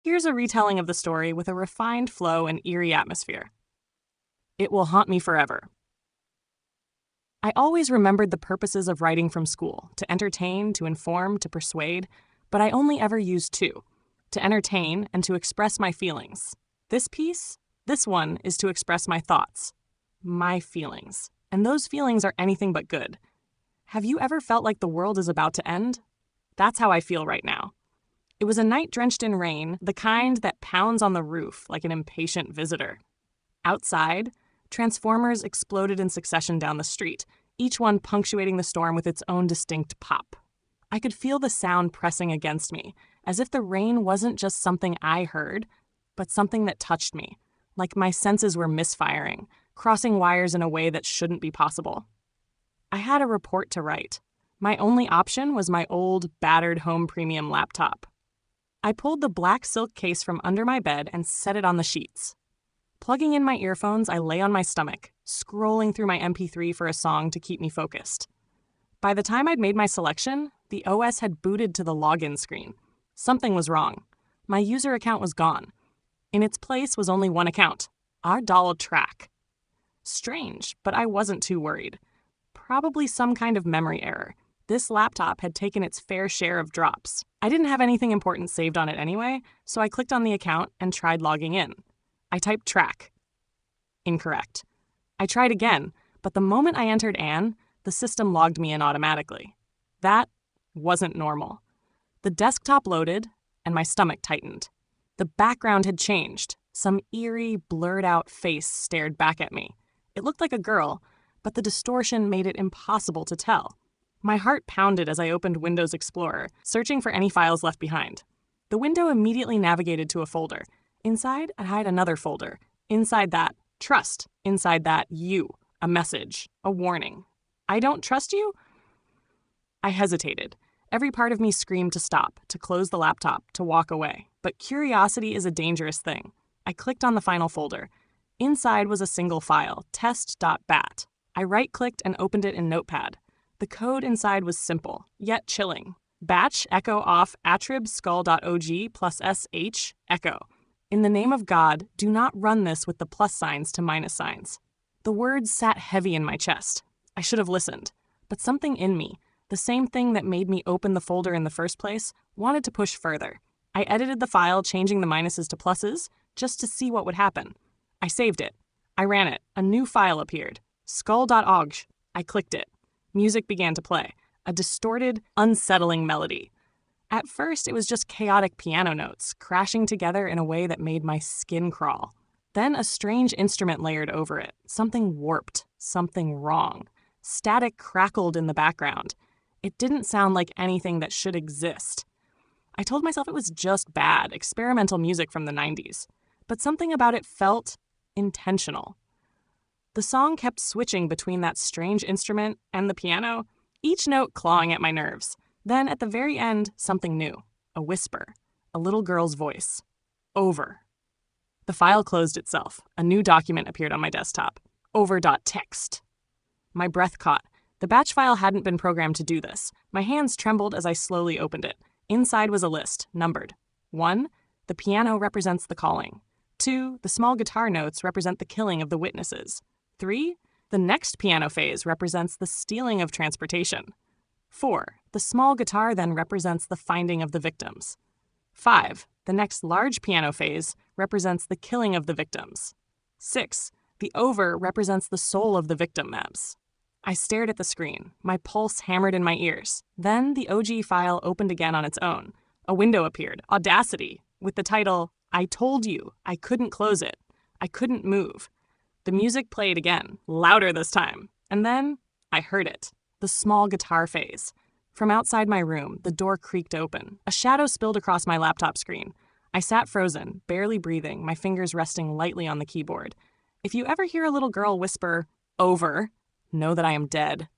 Here's a retelling of the story with a refined flow and eerie atmosphere. It will haunt me forever. I always remembered the purposes of writing from school, to entertain, to inform, to persuade, but I only ever used two, to entertain and to express my feelings. This one is to express my thoughts, my feelings, and those feelings are anything but good. Have you ever felt like the world is about to end? That's how I feel right now. It was a night drenched in rain, the kind that pounds on the roof like an impatient visitor. Outside, transformers exploded in succession down the street, each one punctuating the storm with its own distinct pop. I could feel the sound pressing against me, as if the rain wasn't just something I heard, but something that touched me, like my senses were misfiring, crossing wires in a way that shouldn't be possible. I had a report to write. My only option was my old, battered home premium laptop. I pulled the black silk case from under my bed and set it on the sheets. Plugging in my earphones, I lay on my stomach, scrolling through my MP3 for a song to keep me focused. By the time I'd made my selection, the OS had booted to the login screen. Something was wrong. My user account was gone. In its place was only one account, our doll Track. Strange, but I wasn't too worried. Probably some kind of memory error. This laptop had taken its fair share of drops. I didn't have anything important saved on it anyway, so I clicked on the account and tried logging in. I typed Track. Incorrect. I tried again, but the moment I entered Anne, the system logged me in automatically. That wasn't normal. The desktop loaded, and my stomach tightened. The background had changed. Some eerie, blurred-out face stared back at me. It looked like a girl, but the distortion made it impossible to tell. My heart pounded as I opened Windows Explorer, searching for any files left behind. The window immediately navigated to a folder. Inside, I had another folder. Inside that, trust. Inside that, you. A message. A warning. I don't trust you? I hesitated. Every part of me screamed to stop, to close the laptop, to walk away. But curiosity is a dangerous thing. I clicked on the final folder. Inside was a single file, test.bat. I right-clicked and opened it in Notepad. The code inside was simple, yet chilling. Batch echo off attrib Skull.ogg plus sh echo. In the name of God, do not run this with the plus signs to minus signs. The words sat heavy in my chest. I should have listened. But something in me, the same thing that made me open the folder in the first place, wanted to push further. I edited the file, changing the minuses to pluses, just to see what would happen. I saved it. I ran it. A new file appeared. Skull.ogg. I clicked it. Music began to play. A distorted, unsettling melody. At first, it was just chaotic piano notes, crashing together in a way that made my skin crawl. Then a strange instrument layered over it. Something warped. Something wrong. Static crackled in the background. It didn't sound like anything that should exist. I told myself it was just bad, experimental music from the 90s. But something about it felt intentional. The song kept switching between that strange instrument and the piano, each note clawing at my nerves. Then, at the very end, something new. A whisper. A little girl's voice. Over. The file closed itself. A new document appeared on my desktop. Over.txt. My breath caught. The batch file hadn't been programmed to do this. My hands trembled as I slowly opened it. Inside was a list, numbered. 1. The piano represents the calling. 2. The small guitar notes represent the killing of the witnesses. 3. The next piano phase represents the stealing of transportation. 4. The small guitar then represents the finding of the victims. 5. The next large piano phase represents the killing of the victims. 6. The over represents the soul of the victim maps. I stared at the screen. My pulse hammered in my ears. Then the OG file opened again on its own. A window appeared, Audacity, with the title, I told you, I couldn't close it. I couldn't move. The music played again, louder this time. And then I heard it. The small guitar phase. From outside my room, the door creaked open. A shadow spilled across my laptop screen. I sat frozen, barely breathing, my fingers resting lightly on the keyboard. If you ever hear a little girl whisper, over, know that I am dead.